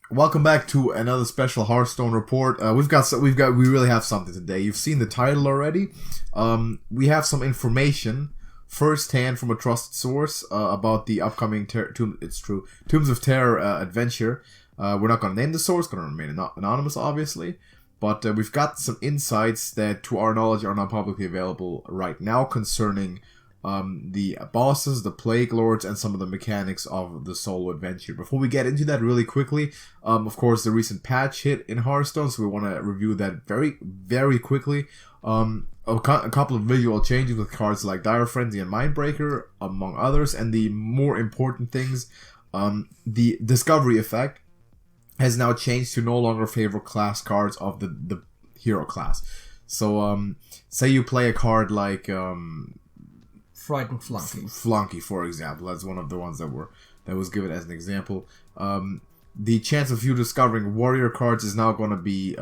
Welcome back to another special Hearthstone report. We really have something today. You've seen the title already. We have some information firsthand from a trusted source about the upcoming Tombs of Terror adventure. We're not going to name the source, going to remain anonymous, obviously. But we've got some insights that, to our knowledge, are not publicly available right now concerning the bosses, the Plague Lords, and some of the mechanics of the solo adventure. Before we get into that really quickly, of course, the recent patch hit in Hearthstone, so we want to review that very, very quickly. A couple of visual changes with cards like Dire Frenzy and Mindbreaker, among others, and the more important things, the Discovery effect has now changed to no longer favor class cards of the hero class. So, say you play a card like Frightened Flunky. Flunky, for example. That's one of the ones that was given as an example. The chance of you discovering warrior cards is now going to be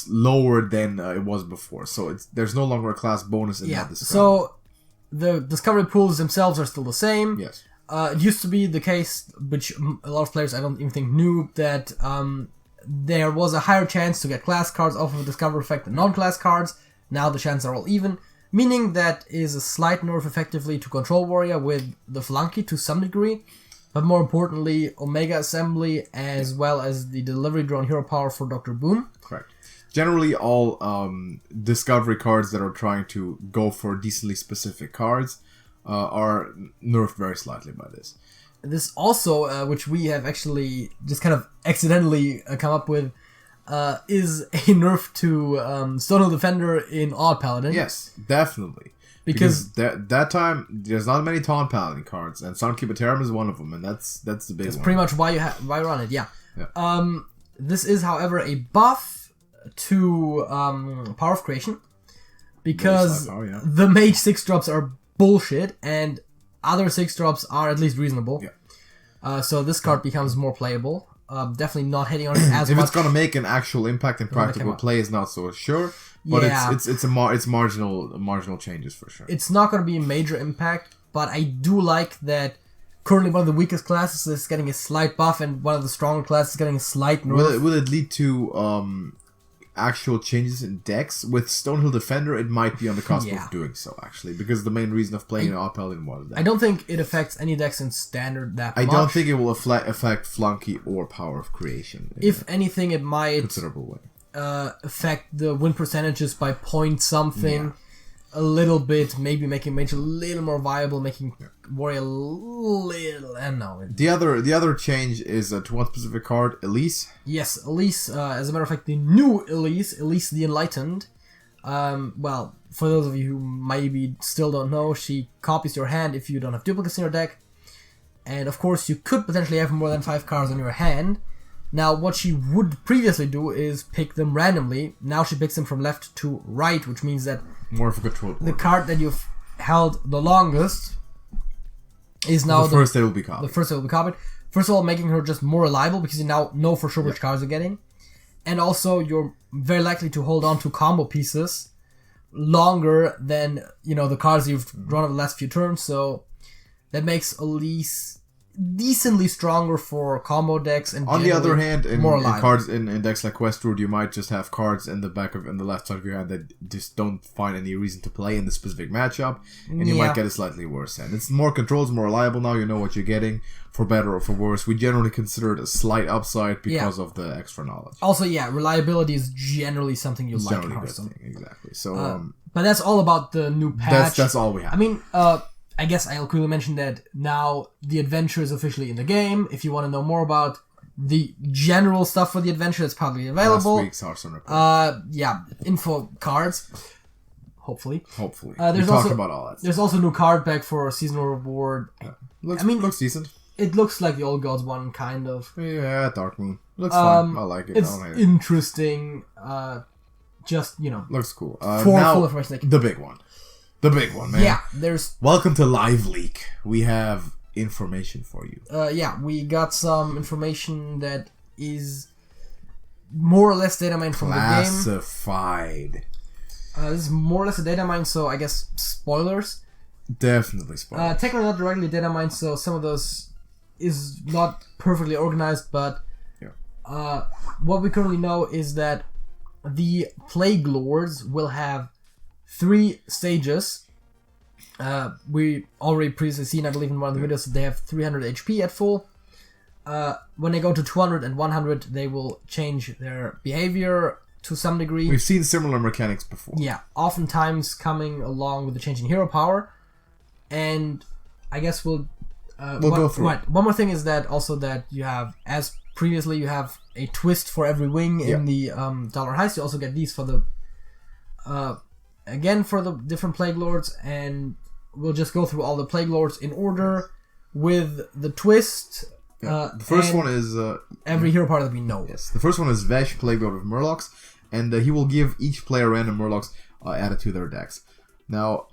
lower than it was before. So there's no longer a class bonus in that discovery. So the discovery pools themselves are still the same. Yes. It used to be the case, which a lot of players I don't even think knew, that there was a higher chance to get class cards off of a discovery effect than non-class cards. Now the chances are all even. Meaning that is a slight nerf effectively to Control Warrior with the Flunky to some degree, but more importantly, Omega Assembly as well as the Delivery Drone Hero Power for Dr. Boom. Correct. Generally, all discovery cards that are trying to go for decently specific cards are nerfed very slightly by this. This also, which we have actually just kind of accidentally come up with, is a nerf to Stonehill Defender in Odd Paladin. Yes, definitely. Because that time, there's not many Taunt Paladin cards, and Sunkeeper Terram is one of them, and that's the big one. That's pretty much why you run it, yeah. This is, however, a buff to Power of Creation, because the Mage 6-drops are bullshit, and other 6-drops are at least reasonable. Yeah. So this card becomes more playable. Definitely not hitting on it as much. If it's gonna make an actual impact in practical play, is not so sure. But it's marginal changes for sure. It's not gonna be a major impact, but I do like that. Currently, one of the weakest classes is getting a slight buff, and one of the stronger classes is getting a slight nerf. Will it lead to actual changes in decks? With Stonehill Defender, it might be on the cusp of doing so, actually, because the main reason of playing an Odd Paladin was that. I don't think it affects any decks in Standard that much. I don't think it will affect Flunky or Power of Creation. If anything, it might considerable way affect the win percentages by point something. A little bit, maybe making Mage a little more viable, making Warrior a little, and no. The other change is to one specific card, Elise. Yes, Elise, as a matter of fact, the new Elise the Enlightened. Well, for those of you who maybe still don't know, she copies your hand if you don't have duplicates in your deck. And of course, you could potentially have more than 5 cards in your hand. Now, what she would previously do is pick them randomly. Now she picks them from left to right, which means that more of a control board. The card that you've held the longest is now the first that will be copied. The first that will be copied. First of all, making her just more reliable because you now know for sure which cards you're getting. And also, you're very likely to hold on to combo pieces longer than, the cards you've drawn over the last few turns. So that makes Elise decently stronger for combo decks, and on the other hand, in cards in decks like Westwood, you might just have cards in the left side of your hand that just don't find any reason to play in the specific matchup, and you might get a slightly worse hand. It's more controls, more reliable now. You know what you're getting, for better or for worse. We generally consider it a slight upside because of the extra knowledge. Also, reliability is generally something you like in Hearthstone. Exactly. So, but that's all about the new patch. That's all we have. I mean, I guess I'll quickly mention that now the adventure is officially in the game. If you want to know more about the general stuff for the adventure, it's probably available. Last week's Hearthstone report. Info cards. Hopefully. We talked about all that. There's also a new card pack for seasonal reward. Yeah. Looks decent. It looks like the Old Gods one, kind of. Yeah, Dark Moon. Looks fun. I like it. It's interesting. Looks cool. Full information. The big one. The big one, man. Yeah, there's... Welcome to Live Leak. We have information for you. We got some information that is more or less data mined from the game. Classified. This is more or less a data mine, so I guess spoilers. Definitely spoilers. Technically not directly data mined, so some of those is not perfectly organized, but what we currently know is that the Plague Lords will have 3 stages. We already previously seen, I believe in one of the videos, they have 300 HP at full. When they go to 200 and 100, they will change their behavior to some degree. We've seen similar mechanics before. Yeah, oftentimes coming along with the change in hero power. And I guess we'll go through. Right. One more thing is that also that you have, as previously, you have a twist for every wing in the Dollar Heist. You also get these for the again for the different Plague Lords, and we'll just go through all the Plague Lords in order with the twist. The first one is every hero power that we know. Yes, the first one is Vesh, Plague Lord of Murlocs, and he will give each player random Murlocs added to their decks. Now,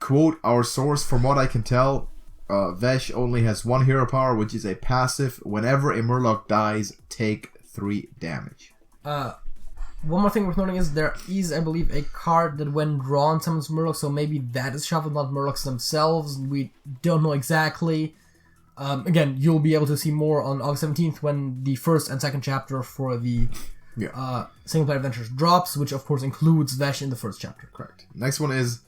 quote our source, from what I can tell, Vesh only has 1 hero power, which is a passive. Whenever a Murloc dies, take 3 damage. One more thing worth noting is there is, I believe, a card that when drawn summons Murlocs, so maybe that is shuffled, not Murlocs themselves. We don't know exactly. Again, you'll be able to see more on August 17th when the first and second chapter for the single-player adventures drops, which of course includes Vesh in the first chapter. Correct. Next one is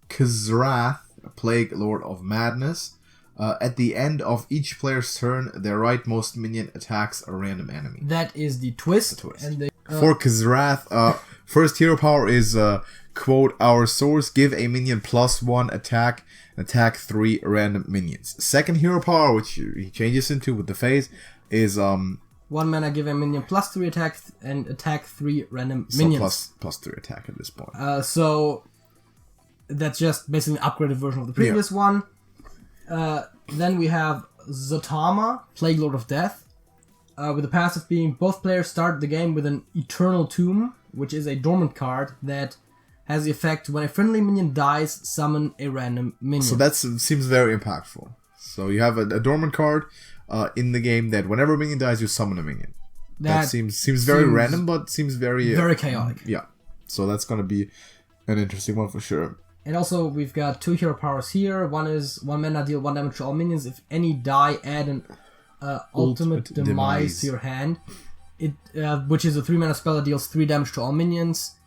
Kazrath, Plague Lord of Madness. At the end of each player's turn, their rightmost minion attacks a random enemy. That is the twist. And for Kazrath, first hero power is, quote our source, give a minion +1 attack, attack 3 random minions. Second hero power, which he changes into with the phase, is 1 mana, give a minion +3 attack and attack 3 random minions. Plus 3 attack at this point. So that's just basically an upgraded version of the previous one. Then we have Zotama, Plague Lord of Death, with the passive being both players start the game with an Eternal Tomb, which is a dormant card that has the effect when a friendly minion dies, summon a random minion. So that seems very impactful. So you have a dormant card in the game that whenever a minion dies, you summon a minion. That seems very random, but seems very chaotic. Yeah. So that's going to be an interesting one for sure. And also, we've got 2 hero powers here. One is 1 mana, deal 1 damage to all minions. If any die, add an ultimate demise to your hand. Which is a 3 mana spell that deals 3 damage to all minions.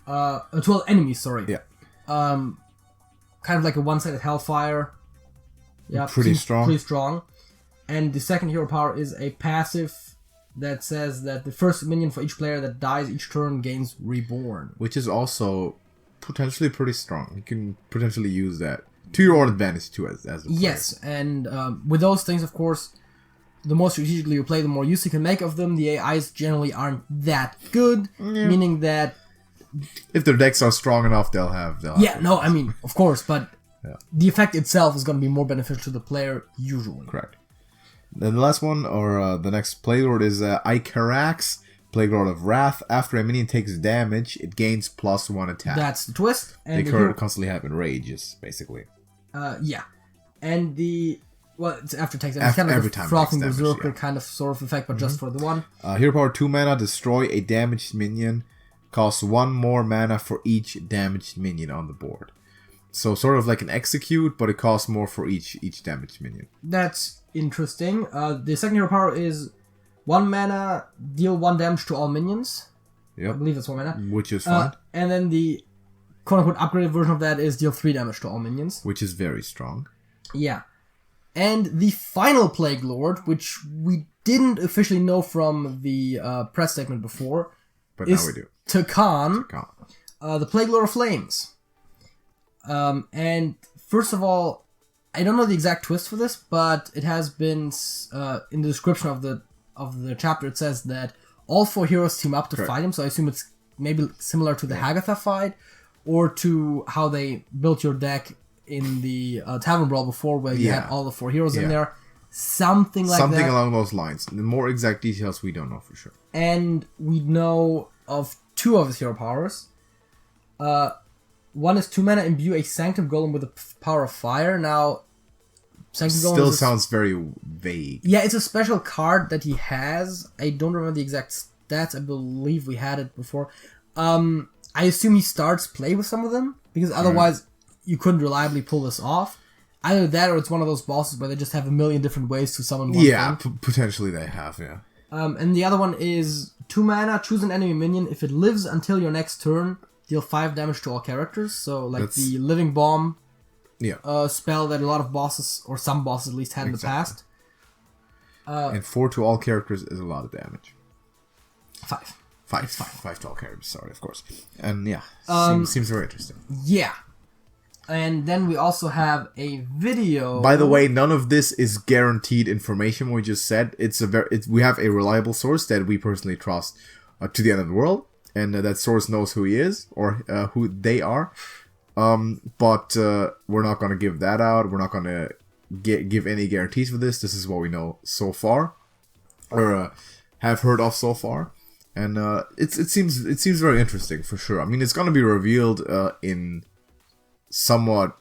To all enemies, sorry. Yeah. Kind of like a one-sided Hellfire. Yeah, pretty strong. Pretty strong. And the second hero power is a passive that says that the first minion for each player that dies each turn gains Reborn. Which is also potentially pretty strong. You can potentially use that to your own advantage too as a player. Yes, and with those things, of course, the more strategically you play, the more use you can make of them. The AIs generally aren't that good, meaning that if their decks are strong enough, they'll have no, I mean, of course, but the effect itself is going to be more beneficial to the player usually. Correct. Then the last one, or the next Plague Lord, is Ikarax, Plague Lord of Wrath. After a minion takes damage, it gains +1 attack. That's the twist. And they constantly have enrages, basically. And it's after takes damage. It's kind of every time Frothing Berserker kind of sort of effect, but just for the one. Hero power 2 mana, destroy a damaged minion. Costs 1 more mana for each damaged minion on the board. So sort of like an execute, but it costs more for each damaged minion. That's interesting. The second hero power is 1 mana, deal 1 damage to all minions. Yep. I believe that's 1 mana. Which is fine. And then the quote-unquote upgraded version of that is deal 3 damage to all minions. Which is very strong. Yeah. And the final Plague Lord, which we didn't officially know from the press statement before, but now we do. Takan, the Plague Lord of Flames. And first of all, I don't know the exact twist for this, but it has been in the description of the chapter. It says that all 4 heroes team up to fight him. So I assume it's maybe similar to the Hagatha fight, or to how they built your deck in the Tavern Brawl before, where you had all the 4 heroes in there. Something like that. Something along those lines. The more exact details we don't know for sure. And we know of 2 of his hero powers. One is 2 mana, imbue a Sanctum Golem with the power of fire. Now, Sanctum Golem still sounds very vague. Yeah, it's a special card that he has. I don't remember the exact stats. I believe we had it before. I assume he starts play with some of them, because otherwise you couldn't reliably pull this off. Either that, or it's one of those bosses where they just have a million different ways to summon one thing. Potentially they have, And the other one is 2 mana, choose an enemy minion. If it lives until your next turn, deal 5 damage to all characters. So, like the Living Bomb spell that a lot of bosses, or some bosses at least, had in the past. And 4 to all characters is a lot of damage. 5. 5 to all characters, sorry, of course. And yeah, seems very interesting. Yeah. And then we also have a video. By the way, none of this is guaranteed information. We just said we have a reliable source that we personally trust to the end of the world, and that source knows who he is or who they are. But we're not going to give that out. We're not going to give any guarantees for this. This is what we know so far, or have heard of so far, and it seems very interesting for sure. I mean, it's going to be revealed in somewhat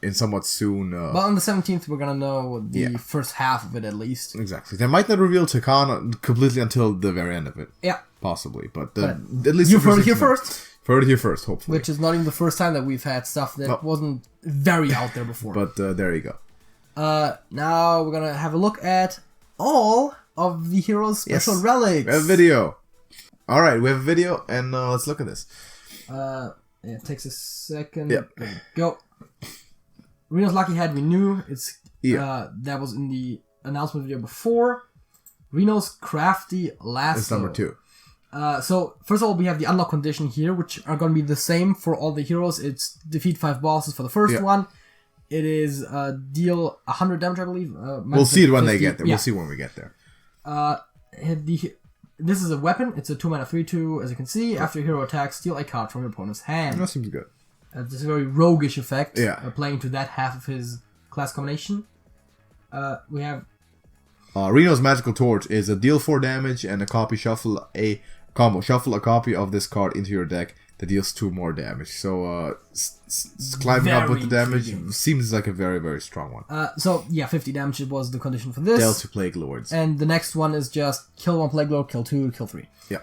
soon. But on the 17th, we're gonna know the first half of it at least. Exactly. They might not reveal Takana completely until the very end of it. Yeah. Possibly, but at least you heard it here first. Heard it here first, hopefully. Which is not even the first time that we've had stuff that wasn't very out there before. But there you go. Now we're gonna have a look at all of the heroes' special relics. We have a video. All right, we have a video, and let's look at this. It takes a second. Yep. There we go. Reno's Lucky Head, we knew. That was in the announcement video before. Reno's Crafty Lasso. It's number 2. So, first of all, we have the unlock condition here, which are going to be the same for all the heroes. It's defeat 5 bosses for the first one. It is deal 100 damage, I believe. We'll see it when they get there. Yeah. We'll see when we get there. This is a weapon. It's a 2 mana 3/2. As you can see, after your hero attacks, steal a card from your opponent's hand. That seems good. This is a very roguish effect. Yeah. Playing to that half of his class combination. We have... Reno's Magical Torch is a deal 4 damage and a copy shuffle a combo. Shuffle a copy of this card into your deck that deals 2 more damage. So, climbing up with the damage seems like a very, very strong one. 50 damage was the condition for this. Deal 2 Plague Lords. And the next one is just kill 1 Plague Lord, kill 2, kill 3. Yeah.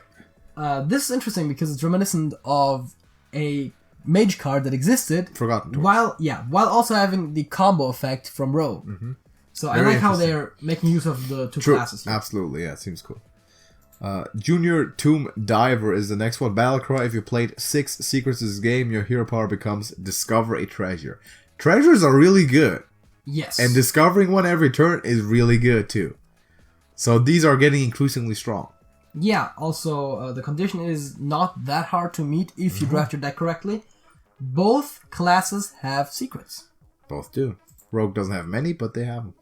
This is interesting because it's reminiscent of a mage card that existed. Forgotten Torch. While also having the combo effect from Rogue. Mm-hmm. So very I like how they're making use of the 2 classes here. Absolutely, yeah, it seems cool. Junior Tomb Diver is the next one. Battlecry, if you played 6 secrets this game, your hero power becomes Discover a Treasure. Treasures are really good. Yes. And discovering one every turn is really good too. So these are getting increasingly strong. Yeah, also the condition is not that hard to meet if you draft your deck correctly. Both classes have secrets. Both do. Rogue doesn't have many, but they have them.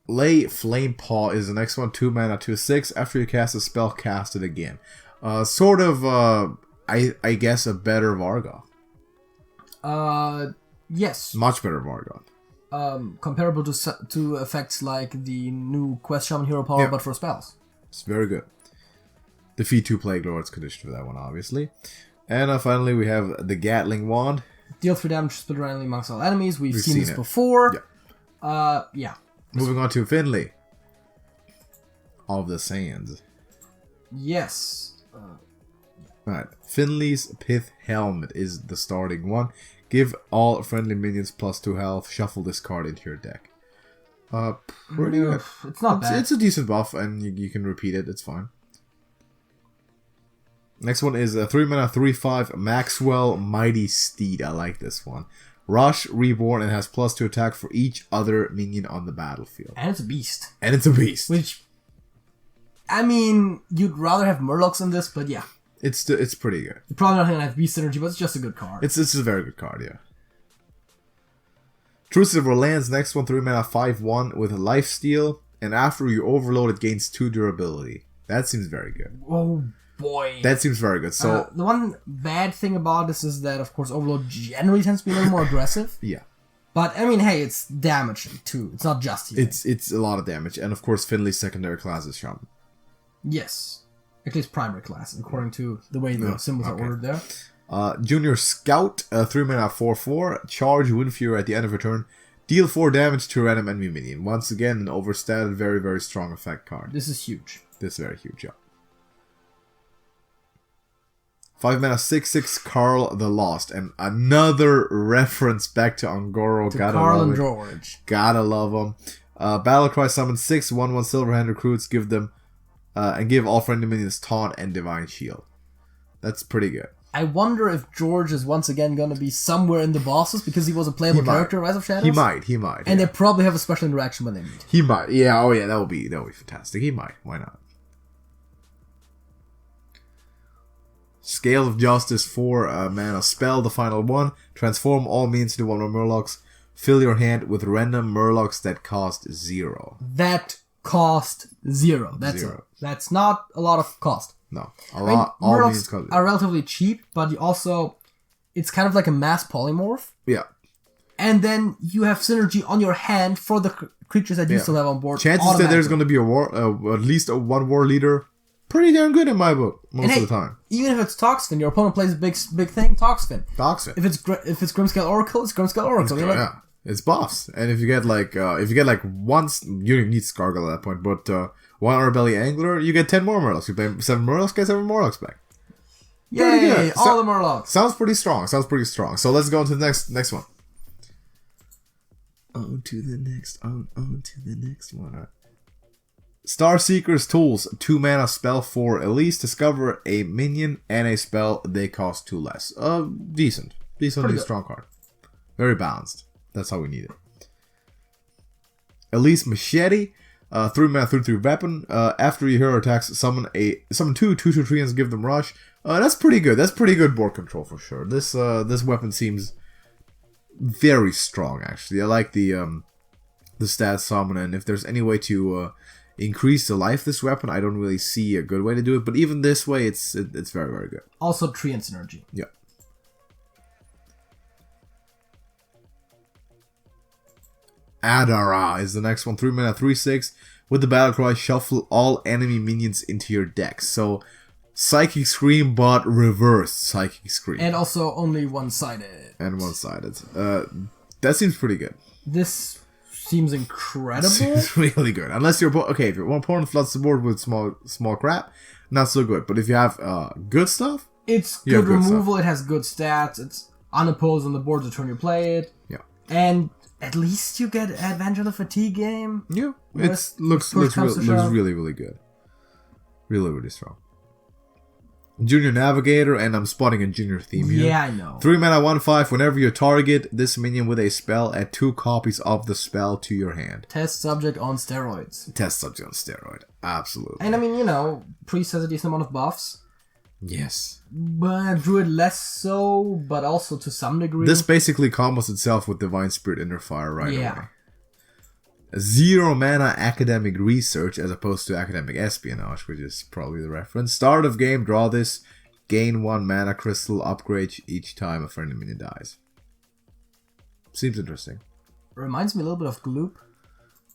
Lay Flamepaw is the next one. 2 mana, 2/6. After you cast a spell, cast it again. I guess a better Vargoth. Yes. Much better Vargoth. Comparable to effects like the new Quest Shaman Hero Power, but for spells. It's very good. Defeat 2 Plague Lords condition for that one, obviously. And finally, we have the Gatling Wand. Deal 3 damage, split randomly amongst all enemies. We've seen this before. Yeah. Moving on to Finley. Of the Sands. Yes. Alright. Finley's Pith Helmet is the starting one. Give all friendly minions +2 health. Shuffle this card into your deck. Pretty good. It's not bad. It's a decent buff, and you can repeat it. It's fine. Next one is a 3 mana 3/5 Maxwell Mighty Steed. I like this one. Rush, Reborn, and has +2 attack for each other minion on the battlefield. And it's a beast. Which, I mean, you'd rather have Murlocs in this, but yeah. It's pretty good. You're probably not going to have beast synergy, but it's just a good card. It's a very good card, yeah. Truce of Borderlands, next one, 3 mana 5/1 with a lifesteal, and after you overload it gains 2 durability. That seems very good. Oh boy. That seems very good. So the one bad thing about this is that, of course, overload generally tends to be a little more aggressive. Yeah. But, I mean, hey, it's damage too. It's not just healing. It's a lot of damage. And, of course, Finley's secondary class is Shaman. Yes. At least primary class, according to the way the symbols are ordered there. Junior Scout, 3 mana 4/4. Charge Windfury at the end of your turn. Deal 4 damage to a random enemy minion. Once again, an overstated, very, very strong effect card. This is huge. This is very huge, yeah. 5 mana 6/6 Carl the Lost, and another reference back to Ungoro. To Carl and George. Gotta love him. Battlecry summon 6 1/1 Silverhand recruits. Give them and give all friendly minions Taunt and Divine Shield. That's pretty good. I wonder if George is once again going to be somewhere in the bosses because he was a playable character in Rise of Shadows. He might. And they probably have a special interaction when they meet. He might. Yeah, oh yeah, that would be fantastic. He might. Why not? Scale of Justice 4 mana spell, the final one. Transform all minions into 1/1 Murlocs. Fill your hand with random Murlocs that cost 0. That cost 0. That's not a lot of cost. No, all minions cost 0. Are relatively cheap, but you also, it's kind of like a mass polymorph. Yeah. And then you have synergy on your hand for the creatures that you still have on board. Chances that there's going to be at least one war leader, pretty damn good in my book most of the time. Even if it's Toxfin, your opponent plays a big thing. Toxfin. Toxfin. If it's Grimscale Oracle, it's Grimscale Oracle. It's buffs, and if you get once, you don't need Scargle at that point, but 1 Arbelly Angler, you get 10 more Murlocs. You play 7 Murlocs, get 7 Murlocs back. Yay! All the Murlocs. Sounds pretty strong. So let's go on to the next one. On to the next one. Alright. Star Seeker's Tools, 2 mana spell for Elise. Discover a minion and a spell, they cost 2 less. Decently strong card. Very balanced. That's how we need it. Elise Machete, 3 mana 3/3 weapon. After your hero attacks, summon 2 2/3 and give them rush. That's pretty good. That's pretty good board control for sure. This weapon seems very strong actually. I like the stat summon, and if there's any way to increase the life of this weapon, I don't really see a good way to do it. But even this way, it's very, very good. Also, Treant synergy. Yeah. Adara is the next one. 3 mana 3/6. With the battle cry, shuffle all enemy minions into your deck. So, Psychic Scream, but reversed Psychic Scream. And also only one-sided. That seems pretty good. This seems incredible. Seems really good. Unless your if your opponent floods the board with small crap, not so good. But if you have good stuff, it's good removal. It has good stats. It's unopposed on the board the turn you play it. Yeah. And at least you get advantage on the fatigue game. Yeah, it looks really, really good. Really, really strong. Junior Navigator, and I'm spotting a junior theme here. Yeah, I know. 3 mana 1/5. Whenever you target this minion with a spell, add 2 copies of the spell to your hand. Test subject on steroids. Absolutely. And I mean, Priest has a decent amount of buffs. Yes. But Druid less so, but also to some degree. This basically combos itself with Divine Spirit Inner Fire away. 0 mana Academic Research as opposed to Academic Espionage, which is probably the reference. Start of game, draw this, gain 1 mana crystal, upgrade each time a friendly minion dies. Seems interesting. Reminds me a little bit of Gloop.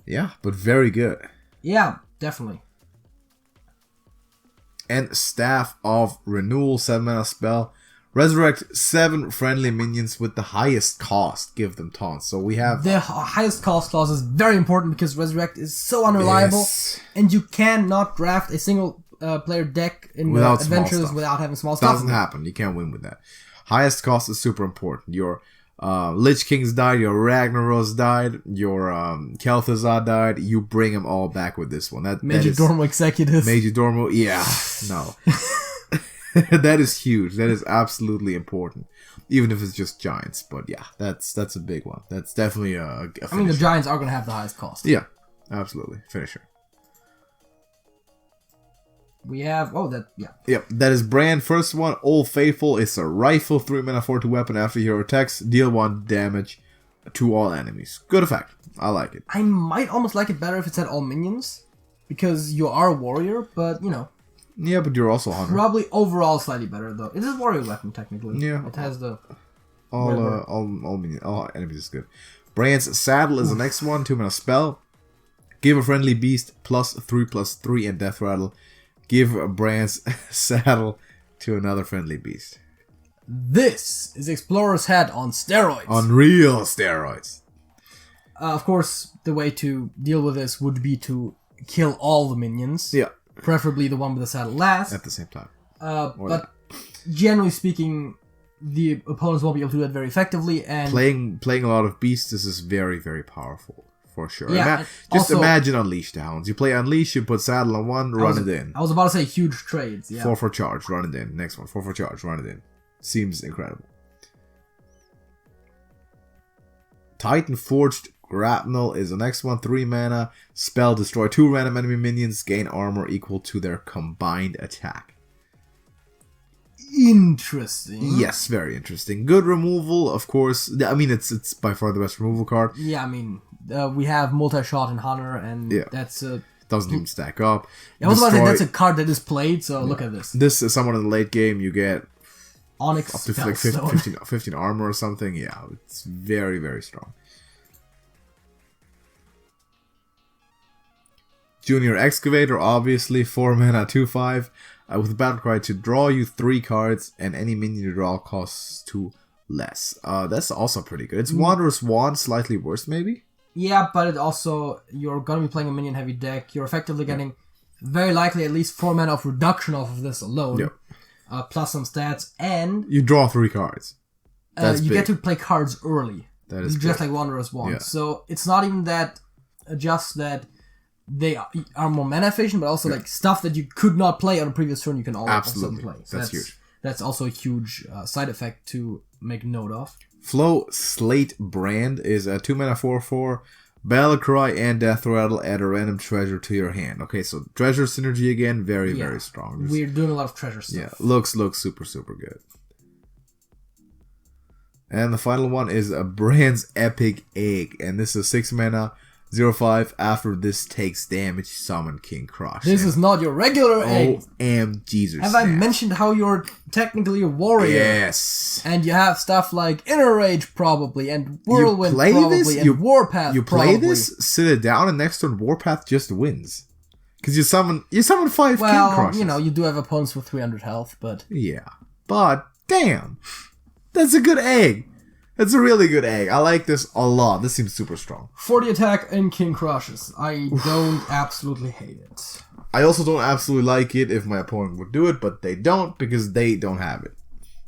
Yeah, but very good. Yeah, definitely. And Staff of Renewal, 7 mana spell. Resurrect 7 friendly minions with the highest cost. Give them taunts. So we have... The highest cost clause is very important because Resurrect is so unreliable. Yes. And you cannot draft a single player deck in adventures without having small stuff. Doesn't happen. You can't win with that. Highest cost is super important. Your Lich Kings died. Your Ragnaros died. Your Kel'Thuzad died. You bring them all back with this one. Major Dormo Executive. Major Dormo. Yeah. No. That is huge. That is absolutely important, even if it's just giants. But yeah, that's a big one. That's definitely a finisher. I mean, the giants are going to have the highest cost. Yeah, absolutely. Finisher. We have... Yep, that is Brand. First one, Old Faithful. It's a rifle, 3 mana 4/2 weapon. After hero attacks, deal 1 damage to all enemies. Good effect. I like it. I might almost like it better if it said all minions, because you are a warrior, but, Yeah, but you're also hunter. Probably overall slightly better though. It is a warrior weapon technically. Yeah. It has the all enemies is good. Brand's Saddle is the next one. 2 mana spell. Give a friendly beast +3/+3 and death rattle. Give Brand's Saddle to another friendly beast. This is Explorer's Head on steroids. On real steroids. Of course, the way to deal with this would be to kill all the minions. Yeah. Preferably the one with the saddle last. At the same time. But generally speaking, the opponents won't be able to do that very effectively. And playing a lot of beasts, this is very, very powerful for sure. Yeah, just also, imagine Unleash the Hounds. You play Unleash, you put saddle on one, run it in. I was about to say huge trades. Yeah. 4 for charge, run it in. Next one, 4 for charge, run it in. Seems incredible. Titan Forged Grapnel is the next one. 3 mana. Spell, destroy 2 random enemy minions. Gain armor equal to their combined attack. Interesting. Yes, very interesting. Good removal, of course. I mean, it's by far the best removal card. Yeah, I mean, we have multi-shot in Hunter, and that's doesn't even stack up. I was about to say that's a card that is played, so look at this. This is someone in the late game, you get Onyx up to like 15 armor or something. Yeah, it's very, very strong. Junior Excavator, obviously, 4 mana, 2/5. With the battle cry to draw you 3 cards, and any minion you draw costs 2 less. That's also pretty good. It's Wanderer's Wand, slightly worse, maybe? Yeah, but it also, you're going to be playing a minion-heavy deck. You're effectively getting, very likely, at least 4 mana of reduction off of this alone. Yep. Plus some stats, and... You draw 3 cards. You get to play cards early. That is just like Wanderer's Wand. Yeah. So it's not even that, just that they are more mana efficient, but also like stuff that you could not play on a previous turn, you can all of a sudden play. So that's huge. That's also a huge side effect to make note of. Flow Slate Brand is a 2 mana 4/4. Battle Cry and Death Rattle, add a random treasure to your hand. Okay, so treasure synergy again, very, very strong. We're doing a lot of treasure stuff. Yeah, looks super, super good. And the final one is a Brand's Epic Egg, and this is 6 mana. 0/5. After this takes damage, summon King Crush. This is not your regular egg. Jesus. Have I mentioned how you're technically a warrior? Yes. And you have stuff like Inner Rage probably, and Whirlwind probably, and Warpath you probably. You play this, sit it down, and next turn Warpath just wins. Because you summon 5 King Crushes. You know, you do have opponents with 300 health, but... Yeah. But, damn. That's a good egg. It's a really good egg. I like this a lot. This seems super strong. 40 attack and King Crushes. I don't absolutely hate it. I also don't absolutely like it if my opponent would do it, but they don't because they don't have it.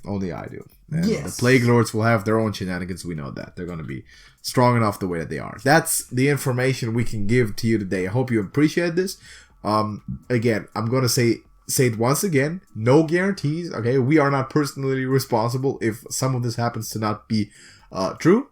Only I do. And the Plague Lords will have their own shenanigans. We know that. They're going to be strong enough the way that they are. That's the information we can give to you today. I hope you appreciate this. Again, I'm going to say it once again, no guarantees, okay? We are not personally responsible if some of this happens to not be true.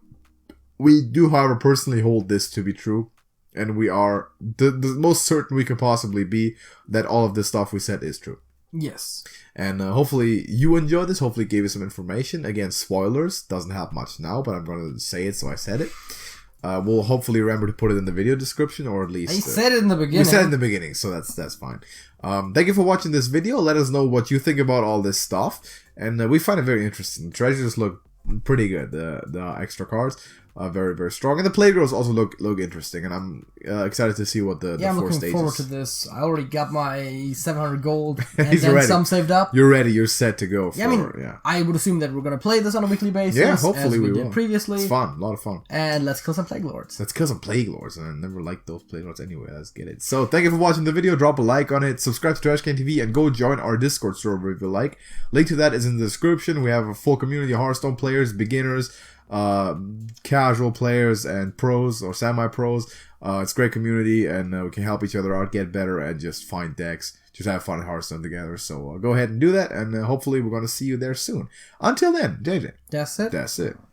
We do, however, personally hold this to be true, and we are the most certain we can possibly be that all of this stuff we said is true. Yes. And hopefully you enjoyed this, hopefully it gave you some information. Again, spoilers, doesn't have much now, but I'm going to say it, so I said it. We'll hopefully remember to put it in the video description, or at least... I said it in the beginning. You said it in the beginning, so that's fine. Thank you for watching this video. Let us know what you think about all this stuff. And we find it very interesting. Treasures look pretty good. The extra cards are very, very strong. And the playgrounds also look interesting. And I'm excited to see what the 4 stages... Yeah, I'm looking forward to this. I already got my 700 gold and then ready. Some saved up. You're ready. You're set to go. I would assume that we're going to play this on a weekly basis. Yeah, hopefully as we will. did previously. It's fun. A lot of fun. And let's kill some Plague Lords. Let's kill some Plague Lords. And I never liked those Plague Lords anyway. Let's get it. So, thank you for watching the video. Drop a like on it. Subscribe to TrashcanTV and go join our Discord server if you like. Link to that is in the description. We have a full community of Hearthstone players, beginners, casual players, and pros or semi-pros. It's a great community, and we can help each other out, get better, and just find decks. Just have fun at Hearthstone together. So go ahead and do that, and hopefully we're going to see you there soon. Until then, JJ. That's it. That's it.